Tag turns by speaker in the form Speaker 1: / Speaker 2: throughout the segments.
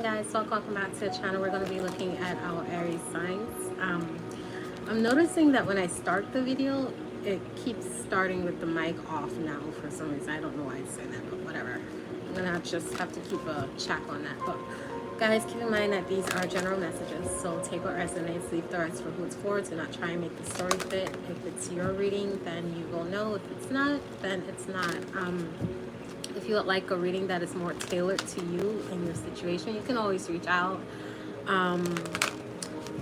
Speaker 1: Guys, so welcome back to the channel. We're going to be looking at our Aries signs. I'm noticing that when I start the video, it keeps starting with the mic off now for some reason. I don't know why it's saying that, but whatever. I'm going to just have to keep a check on that. But guys, keep in mind that these are general messages, so take what resonates, leave the rest for who it's for. Do not try and make the story fit. If it's your reading, then you will know. If it's not, then it's not. If you would like a reading that is more tailored to you and your situation, you can always reach out. I'm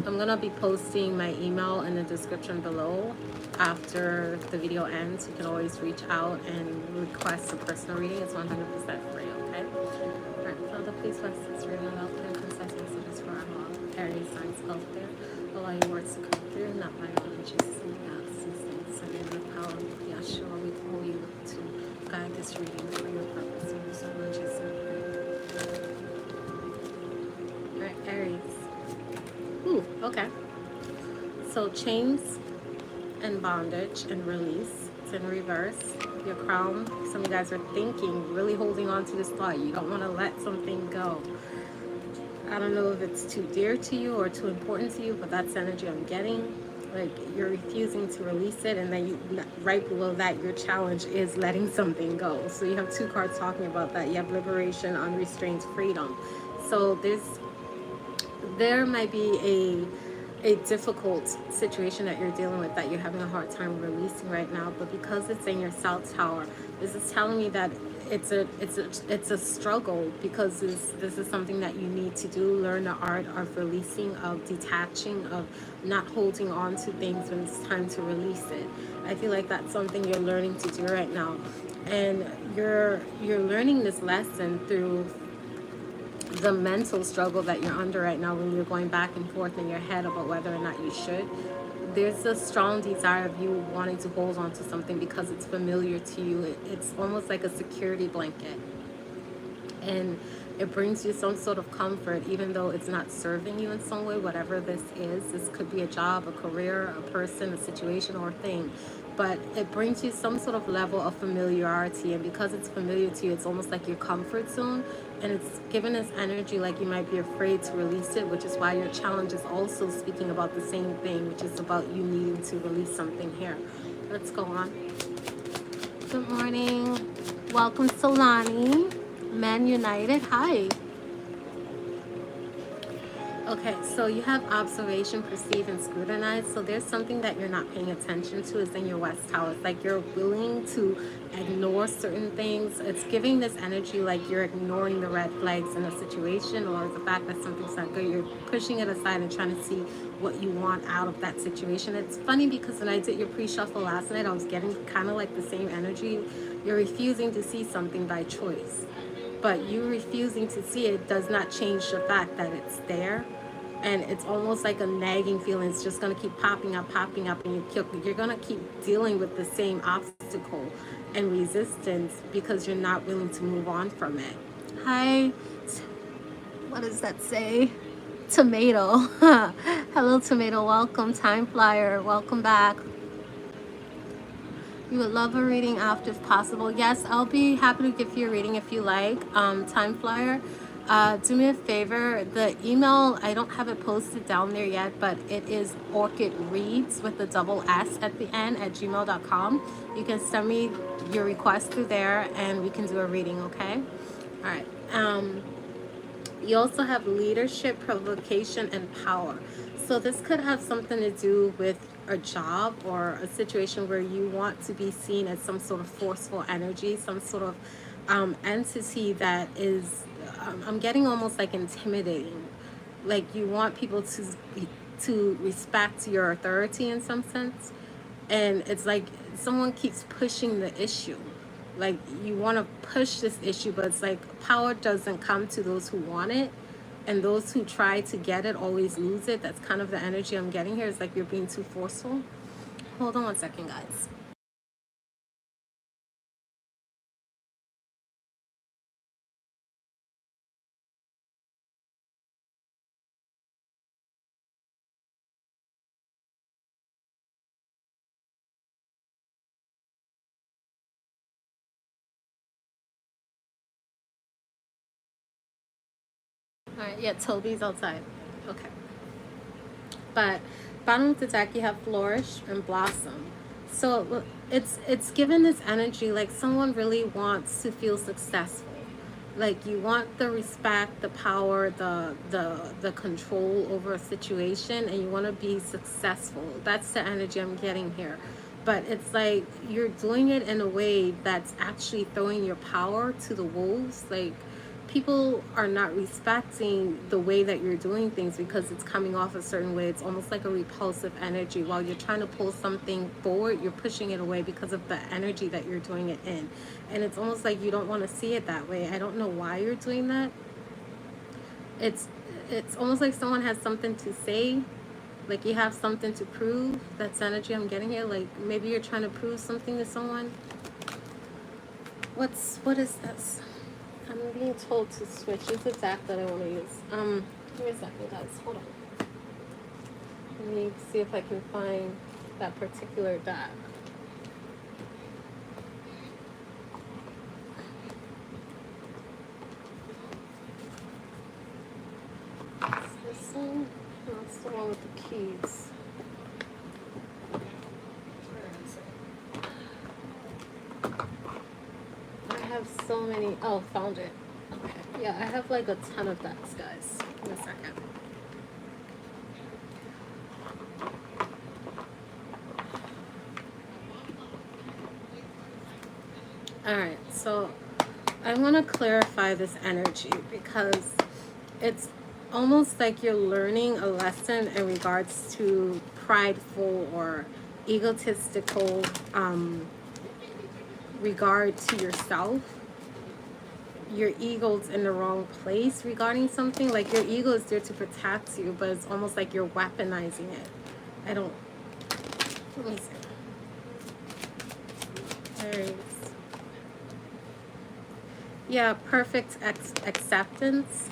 Speaker 1: going to be posting my email in the description below. After the video ends, you can always reach out and request a personal reading. It's 100% free, okay? All right, Father, please bless this reading about clear, concise messages for our Aries signs out there. Allow your words to come through, not my own. Jesus' name, God, cease and in the power of Yeshua, we call you to guide this reading for your purpose. Thank you so much. All right, Aries. Ooh, okay. So chains and bondage and release. It's in reverse. Your crown. Some of you guys are thinking, really holding on to this thought. You don't want to let something go. I don't know if it's too dear to you or too important to you, but that's the energy I'm getting. Like you're refusing to release it, and then you, right below that, your challenge is letting something go. So you have two cards talking about that. You have liberation, unrestrained freedom. So there might be a difficult situation that you're dealing with that you're having a hard time releasing right now, but because it's in your South Tower, this is telling me that it's a struggle, because this is something that you need to do. Learn the art of releasing, of detaching, of not holding on to things when it's time to release it. I feel like that's something you're learning to do right now, and you're learning this lesson through the mental struggle that you're under right now, when you're going back and forth in your head about whether or not you should. There's a strong desire of you wanting to hold on to something because it's familiar to you. It's almost like a security blanket, and it brings you some sort of comfort, even though it's not serving you in some way. Whatever this is, this could be a job, a career, a person, a situation, or a thing, but it brings you some sort of level of familiarity, and because it's familiar to you, it's almost like your comfort zone, and it's given this energy like you might be afraid to release it, which is why your challenge is also speaking about the same thing, which is about you needing to release something here. Let's go on. Good morning. Welcome, Solani. Men United. Hi. Okay, so you have observation, perceive, and scrutinize. So there's something that you're not paying attention to is in your West Tower. It's like you're willing to ignore certain things. It's giving this energy like you're ignoring the red flags in a situation, or the fact that something's not good. You're pushing it aside and trying to see what you want out of that situation. It's funny because when I did your pre-shuffle last night, I was getting kind of like the same energy. You're refusing to see something by choice, but you refusing to see it does not change the fact that it's there. And it's almost like a nagging feeling. It's just going to keep popping up, and you're going to keep dealing with the same obstacle and resistance because you're not willing to move on from it. Hi, what does that say? Tomato. Hello, Tomato. Welcome. Time Flyer. Welcome back. You would love a reading after if possible. Yes, I'll be happy to give you a reading if you like. Time Flyer. Do me a favor, the email, I don't have it posted down there yet, but it is orchidreads with a double S at the end at gmail.com. You can send me your request through there and we can do a reading, okay? All right. You also have leadership, provocation, and power. So this could have something to do with a job or a situation where you want to be seen as some sort of forceful energy, some sort of entity that is, I'm getting almost like intimidating. Like you want people to respect your authority in some sense. And it's like someone keeps pushing the issue. Like you want to push this issue, but it's like power doesn't come to those who want it, and those who try to get it always lose it. That's kind of the energy I'm getting here. It's like you're being too forceful. Hold on one second, guys. All right, yeah, Toby's outside. Okay. But bottom of the deck, you have flourish and blossom. So it's given this energy like someone really wants to feel successful. Like you want the respect, the power, the control over a situation, and you want to be successful. That's the energy I'm getting here. But it's like you're doing it in a way that's actually throwing your power to the wolves. Like people are not respecting the way that you're doing things because it's coming off a certain way. It's almost like a repulsive energy. While you're trying to pull something forward, you're pushing it away because of the energy that you're doing it in. And it's almost like you don't want to see it that way. I don't know why you're doing that. It's almost like someone has something to say, like you have something to prove. That's energy I'm getting here. Like maybe you're trying to prove something to someone. What is this? I'm being told to switch. It's the deck that I want to use. Give me a second, guys. Hold on. Let me see if I can find that particular deck. Is this one? No, it's the one with the keys. I have so many. Oh, found it. Okay. Yeah, I have like a ton of decks, guys. Give me a second. Alright, so I want to clarify this energy because it's almost like you're learning a lesson in regards to prideful or egotistical regard to yourself. Your ego's in the wrong place regarding something. Like your ego is there to protect you, but it's almost like you're weaponizing it. I don't. Let me see. Aries. Yeah, perfect acceptance.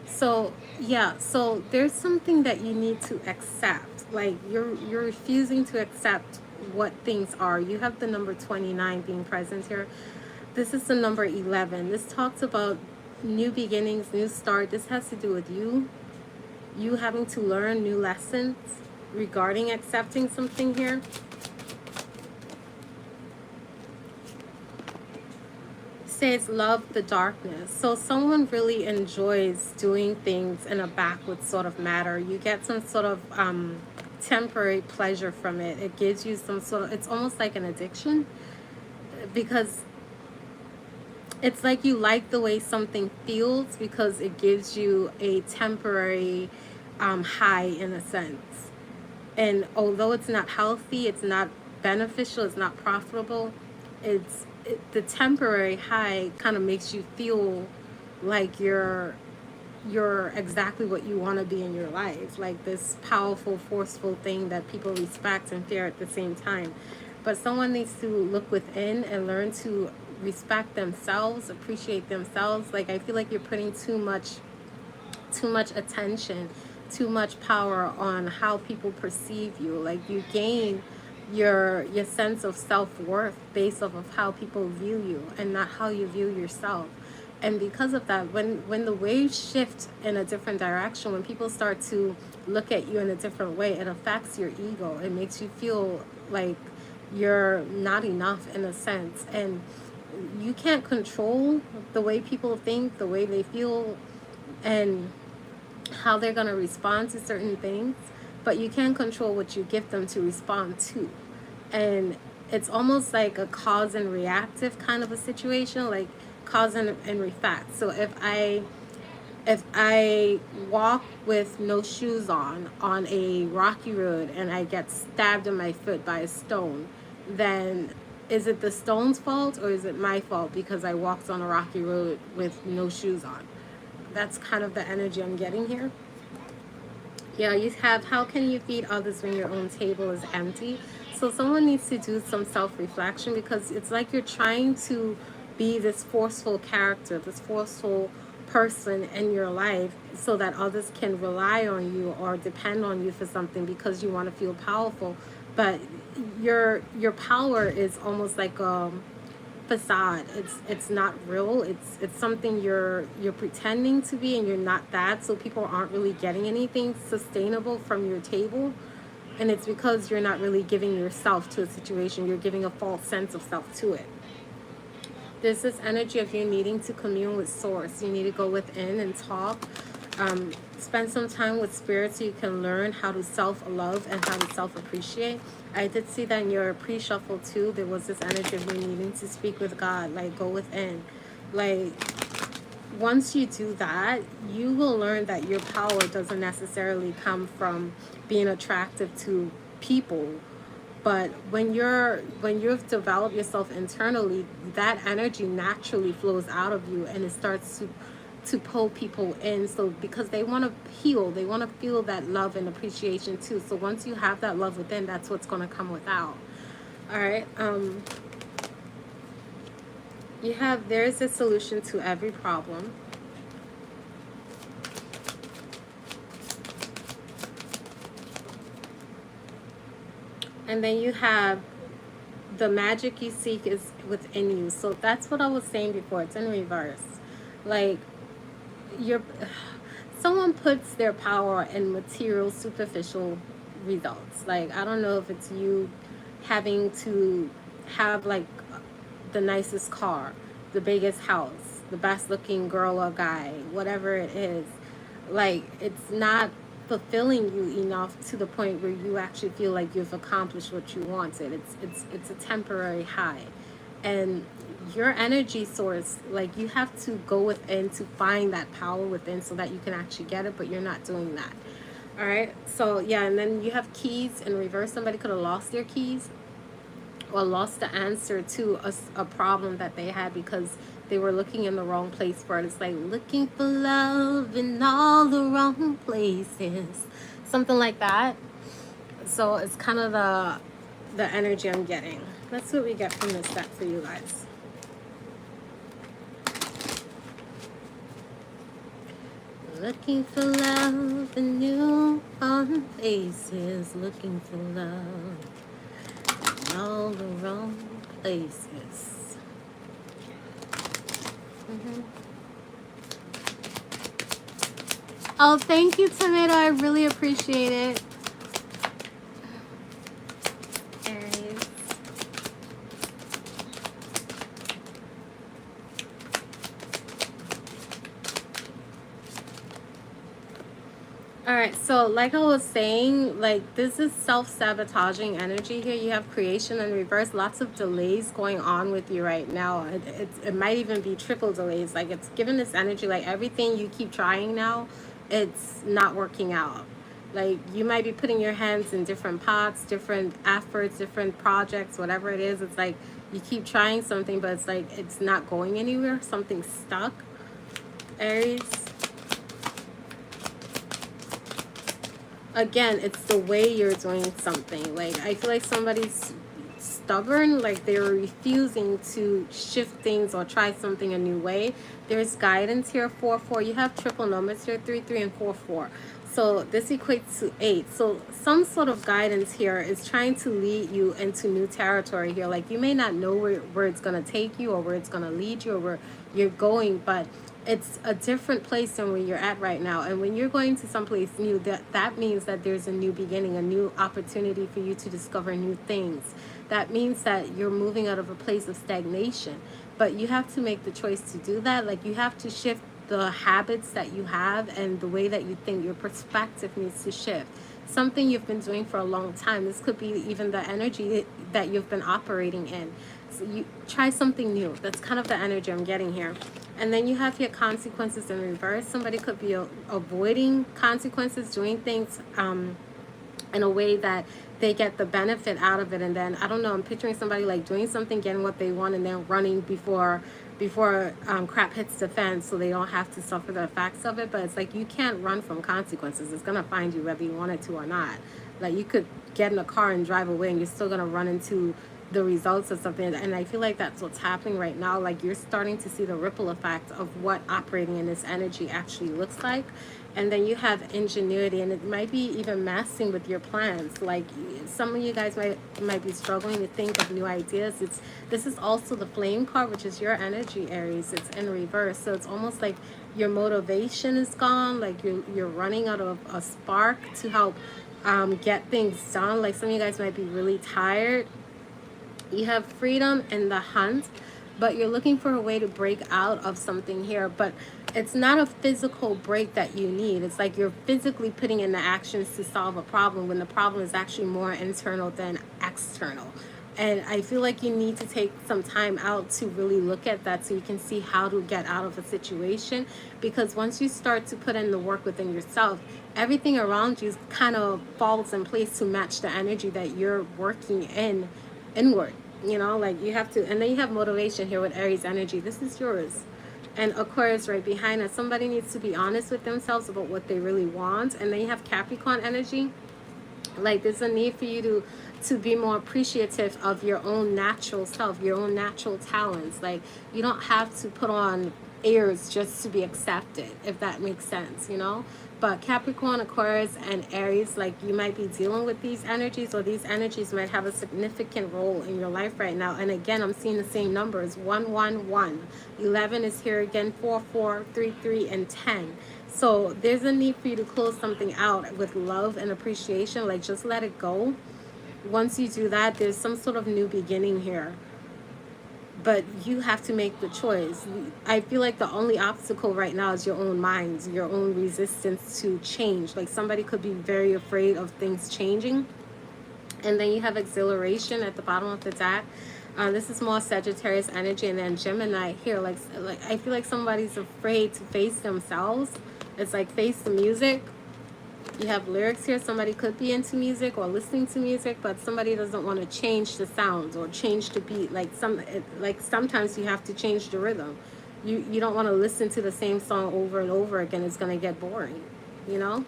Speaker 1: So yeah, so there's something that you need to accept. Like you're refusing to accept what things are. You have the number 29 being present here. This is the number 11. This talks about new beginnings, new start. This has to do with you having to learn new lessons regarding accepting something here. Says love the darkness. So someone really enjoys doing things in a backwards sort of matter. You get some sort of temporary pleasure from it. It gives you some sort of, it's almost like an addiction because it's like you like the way something feels because it gives you a temporary high in a sense. And although it's not healthy, it's not beneficial, it's not profitable, the temporary high kind of makes you feel like you're exactly what you want to be in your life, like this powerful, forceful thing that people respect and fear at the same time. But someone needs to look within and learn to respect themselves, appreciate themselves. Like I feel like you're putting too much attention, too much power on how people perceive you. Like you gain your sense of self-worth based off of how people view you and not how you view yourself. And because of that, when the waves shift in a different direction, when people start to look at you in a different way, it affects your ego. It makes you feel like you're not enough in a sense. And you can't control the way people think, the way they feel, and how they're going to respond to certain things, but you can control what you give them to respond to. And it's almost like a cause and reactive kind of a situation, like cause and effect. So if I walk with no shoes on a rocky road and I get stabbed in my foot by a stone, then is it the stone's fault or is it my fault because I walked on a rocky road with no shoes on? That's kind of the energy I'm getting here. Yeah, you have, how can you feed others when your own table is empty? So someone needs to do some self-reflection because it's like you're trying to be this forceful character, this forceful person in your life so that others can rely on you or depend on you for something because you want to feel powerful. But your power is almost like facade. It's not real. It's something you're pretending to be, and you're not that. So people aren't really getting anything sustainable from your table, and it's because you're not really giving yourself to a situation. You're giving a false sense of self to it. There's this energy of you needing to commune with source. You need to go within and talk. Spend some time with spirit so you can learn how to self-love and how to self-appreciate. I did see that in your pre-shuffle too. There was this energy of you needing to speak with God, like go within. Like once you do that, you will learn that your power doesn't necessarily come from being attractive to people. But when you've developed yourself internally, that energy naturally flows out of you, and it starts to pull people in. So because they want to heal, they want to feel that love and appreciation too. So once you have that love within, that's what's going to come without. All right. There's a solution to every problem. And then you have the magic you seek is within you. So that's what I was saying before. It's in reverse. Like someone puts their power in material, superficial results. Like I don't know if it's you having to have like the nicest car, the biggest house, the best looking girl or guy, whatever it is. Like it's not fulfilling you enough to the point where you actually feel like you've accomplished what you wanted. It's a temporary high. And your energy source, like you have to go within to find that power within so that you can actually get it, but you're not doing that. All right. So yeah, and then you have keys in reverse. Somebody could have lost their keys or lost the answer to a problem that they had because they were looking in the wrong place for it. It's like looking for love in all the wrong places, something like that. So it's kind of the energy I'm getting. That's what we get from this deck for you guys. Looking for love in new wrong places, looking for love in all the wrong places. Oh, thank you, Tomato. I really appreciate it. Aries. All right, so like I was saying, like this is self-sabotaging energy here. You have creation in reverse, lots of delays going on with you right now. It might even be triple delays. Like it's given this energy, like everything you keep trying now, it's not working out. Like you might be putting your hands in different pots, different efforts, different projects, whatever it is. It's like you keep trying something, but it's like it's not going anywhere. Something's stuck. Aries. Again, it's the way you're doing something. Like I feel like somebody's stubborn, like they're refusing to shift things or try something a new way. There's guidance here, 4-4. You have triple numbers here, 3-3 and 4-4. So this equates to 8. So some sort of guidance here is trying to lead you into new territory here. Like you may not know where it's going to take you or where it's going to lead you or where you're going, but it's a different place than where you're at right now. And when you're going to someplace new, that means that there's a new beginning, a new opportunity for you to discover new things. That means that you're moving out of a place of stagnation. But you have to make the choice to do that. Like you have to shift the habits that you have and the way that you think. Your perspective needs to shift. Something you've been doing for a long time. This could be even the energy that you've been operating in. So you try something new. That's kind of the energy I'm getting here. And then you have your consequences in reverse. Somebody could be avoiding consequences, doing things in a way that they get the benefit out of it. And then, I don't know, I'm picturing somebody like doing something, getting what they want, and then running before crap hits the fan so they don't have to suffer the effects of it. But it's like you can't run from consequences. It's going to find you whether you want it to or not. Like you could get in a car and drive away and you're still going to run into the results of something. And I feel like that's what's happening right now. Like you're starting to see the ripple effect of what operating in this energy actually looks like. And then you have ingenuity, and it might be even messing with your plans. Like some of you guys might be struggling to think of new ideas. This is also the flame card, which is your energy, Aries. It's in reverse, so it's almost like your motivation is gone. Like you're running out of a spark to help get things done. Like some of you guys might be really tired. You have freedom in the hunt, but you're looking for a way to break out of something here. But it's not a physical break that you need. It's like you're physically putting in the actions to solve a problem when the problem is actually more internal than external. And I feel like you need to take some time out to really look at that so you can see how to get out of a situation. Because once you start to put in the work within yourself, everything around you kind of falls in place to match the energy that you're working in inward. You know, like you have to, and then you have motivation here with Aries energy. This is yours. And Aquarius right behind it. Somebody needs to be honest with themselves about what they really want. And then you have Capricorn energy. Like there's a need for you to be more appreciative of your own natural self, your own natural talents. Like you don't have to put on airs just to be accepted, if that makes sense, you know. But Capricorn, Aquarius, and Aries, like you might be dealing with these energies, or these energies might have a significant role in your life right now. And again, I'm seeing the same numbers: 111, 11 is here again, 4, 4, 3, 3, and 10. So there's a need for you to close something out with love and appreciation. Like just let it go. Once you do that, there's some sort of new beginning here. But you have to make the choice. I feel like the only obstacle right now is your own mind, your own resistance to change. Like somebody could be very afraid of things changing. And then you have exhilaration at the bottom of the deck. This is more Sagittarius energy, and then Gemini here. Like I feel like somebody's afraid to face themselves. It's like face the music. You have lyrics here. Somebody could be into music or listening to music, but somebody doesn't want to change the sounds or change the beat. Like sometimes you have to change the rhythm. You don't want to listen to the same song over and over again. It's going to get boring, you know?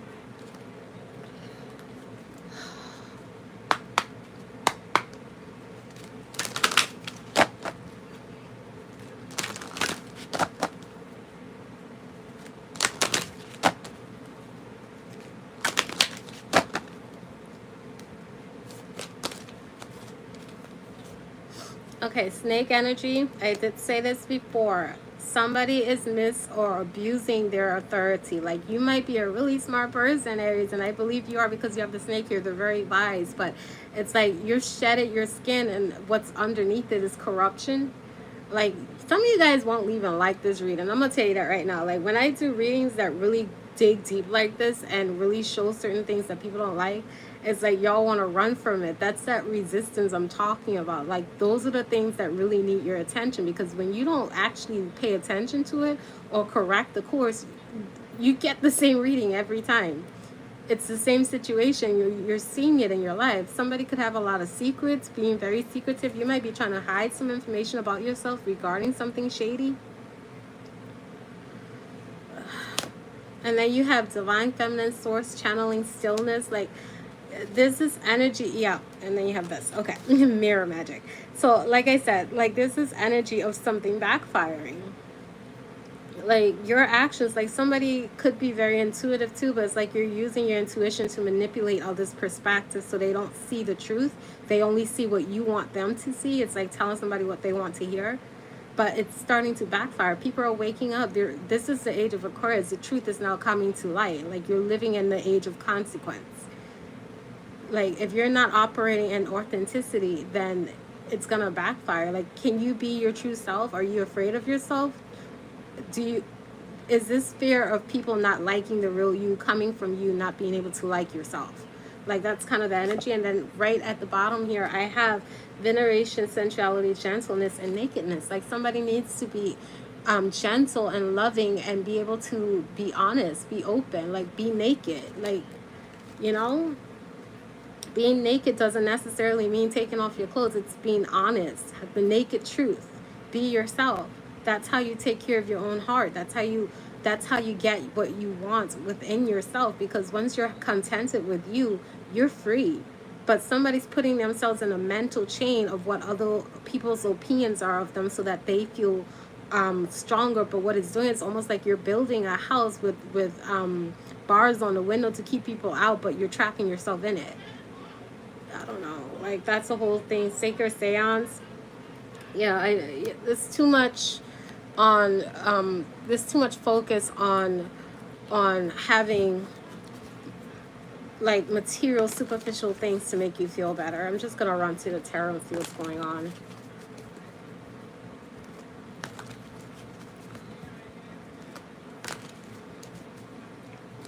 Speaker 1: Okay, snake energy. I did say this before. Somebody is or abusing their authority. Like you might be a really smart person, Aries, and I believe you are because you have the snake here. They're very wise, but it's like you're shedded your skin, and what's underneath it is corruption. Like some of you guys won't even like this reading. I'm gonna tell you that right now. Like when I do readings that really dig deep like this and really show certain things that people don't like, it's like y'all want to run from it. That's that resistance I'm talking about. Like those are the things that really need your attention, because when you don't actually pay attention to it or correct the course, you get the same reading every time. It's the same situation. You're seeing it in your life. Somebody could have a lot of secrets, being very secretive. You might be trying to hide some information about yourself regarding something shady. And then you have divine feminine source channeling stillness. Like this is energy. Yeah. And then you have this. Okay. Mirror magic. So like I said, like this is energy of something backfiring. Like your actions, like somebody could be very intuitive too, but it's like you're using your intuition to manipulate others' perspectives so they don't see the truth. They only see what you want them to see. It's like telling somebody what they want to hear, but it's starting to backfire. People are waking up. This is the age of Aquarius. The truth is now coming to light. Like you're living in the age of consequence. Like if you're not operating in authenticity, then it's gonna backfire. Like, can you be your true self? Are you afraid of yourself? Is this fear of people not liking the real you coming from you not being able to like yourself? Like that's kind of the energy. And then right at the bottom here, I have veneration, sensuality, gentleness, and nakedness. Like somebody needs to be gentle and loving and be able to be honest, be open, like be naked. Like, you know, being naked doesn't necessarily mean taking off your clothes. It's being honest, the naked truth. Be yourself. That's how you take care of your own heart. That's how you get what you want within yourself, because once you're contented with you, you're free. but somebody's putting themselves in a mental chain of what other people's opinions are of them so that they feel stronger. But what it's doing is almost like you're building a house with bars on the window to keep people out, but you're trapping yourself in it. I don't know, like that's the whole thing. Sacred seance, yeah, there's too much on there's too much focus on having like material, superficial things to make you feel better. I'm just gonna run to the tarot and see what's going on.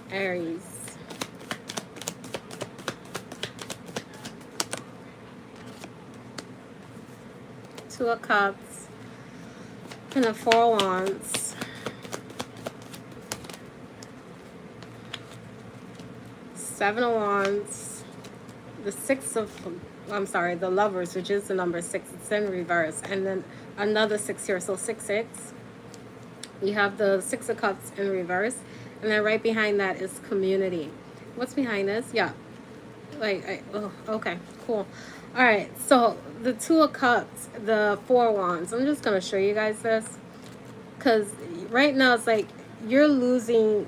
Speaker 1: Aries. Two of Cups and the Four of Wands. Seven of Wands. The Six of, I'm sorry, the Lovers, which is the number 6. It's in reverse. And then another 6 here, so 6, 6. You have the Six of Cups in reverse. And then right behind that is community. What's behind this? Yeah. Like, oh, okay, cool. All right, so the Two of Cups, the Four of Wands. I'm just going to show you guys this. Because right now it's like you're losing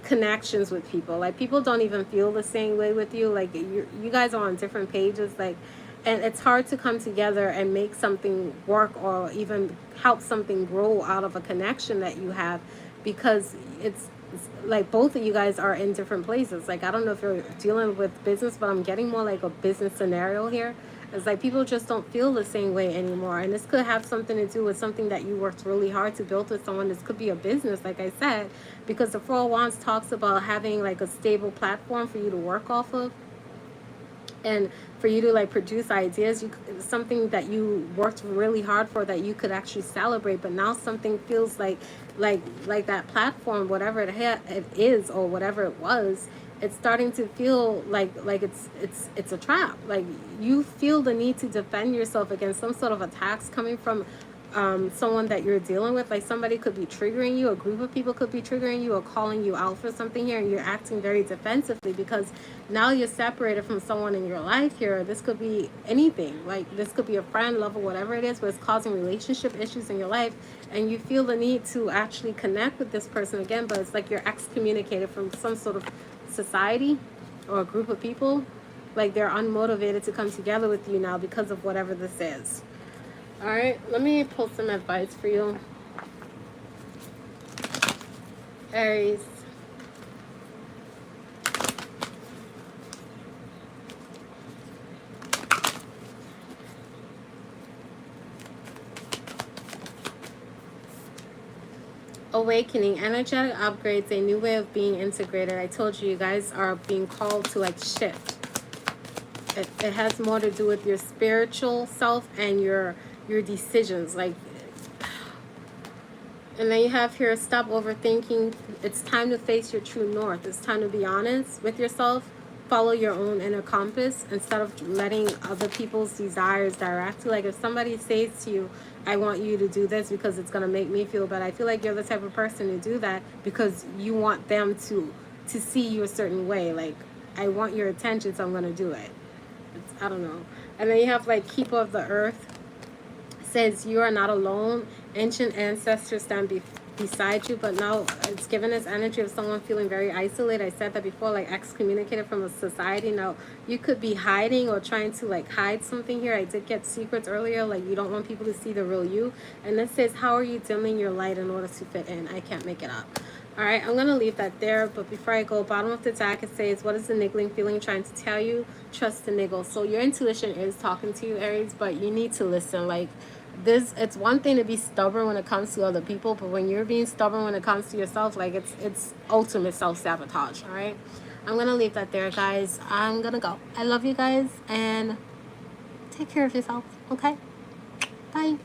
Speaker 1: connections with people. Like, people don't even feel the same way with you. Like, you guys are on different pages. Like, and it's hard to come together and make something work or even help something grow out of a connection that you have, because it's like both of you guys are in different places. Like, I don't know if you're dealing with business, but I'm getting more like a business scenario here. It's like people just don't feel the same way anymore. And this could have something to do with something that you worked really hard to build with someone. This could be a business, like I said, because the Four of Wands talks about having like a stable platform for you to work off of. And for you to like produce ideas, something that you worked really hard for that you could actually celebrate. But now something feels like that platform, whatever it is or whatever it was, it's starting to feel like it's a trap. Like, you feel the need to defend yourself against some sort of attacks coming from someone that you're dealing with. Like, somebody could be triggering you, a group of people could be triggering you or calling you out for something here, and you're acting very defensively because now you're separated from someone in your life here. This could be anything. Like, this could be a friend, lover, whatever it is, but it's causing relationship issues in your life, and you feel the need to actually connect with this person again, but it's like you're excommunicated from some sort of society or a group of people. Like, they're unmotivated to come together with you now because of whatever this is. All right, let me pull some advice for you, Aries. Awakening, energetic upgrades, a new way of being integrated. I told you, you guys are being called to like shift. It has more to do with your spiritual self and your decisions. Like, and then you have here, stop overthinking. It's time to face your true north. It's time to be honest with yourself. Follow your own inner compass instead of letting other people's desires direct you. Like, if somebody says to you, I want you to do this because it's going to make me feel better, I feel like you're the type of person to do that because you want them to see you a certain way. Like, I want your attention, so I'm going to do it. I don't know. And then you have like Keeper of the Earth. It says you are not alone. Ancient ancestors stand beside you. But now it's given this energy of someone feeling very isolated. I said that before, like excommunicated from a society. Now you could be hiding or trying to like hide something here. I did get secrets earlier, like you don't want people to see the real you. And this says, how are you dimming your light in order to fit in? I can't make it up. All right, I'm going to leave that there. But before I go, bottom of the deck, it says, what is the niggling feeling trying to tell you? Trust the niggle. So your intuition is talking to you, Aries, but you need to listen. Like, this, it's one thing to be stubborn when it comes to other people, but when you're being stubborn when it comes to yourself, like, it's ultimate self-sabotage. All right, I'm going to leave that there, guys. I'm going to go. I love you guys, and take care of yourself, okay? Bye.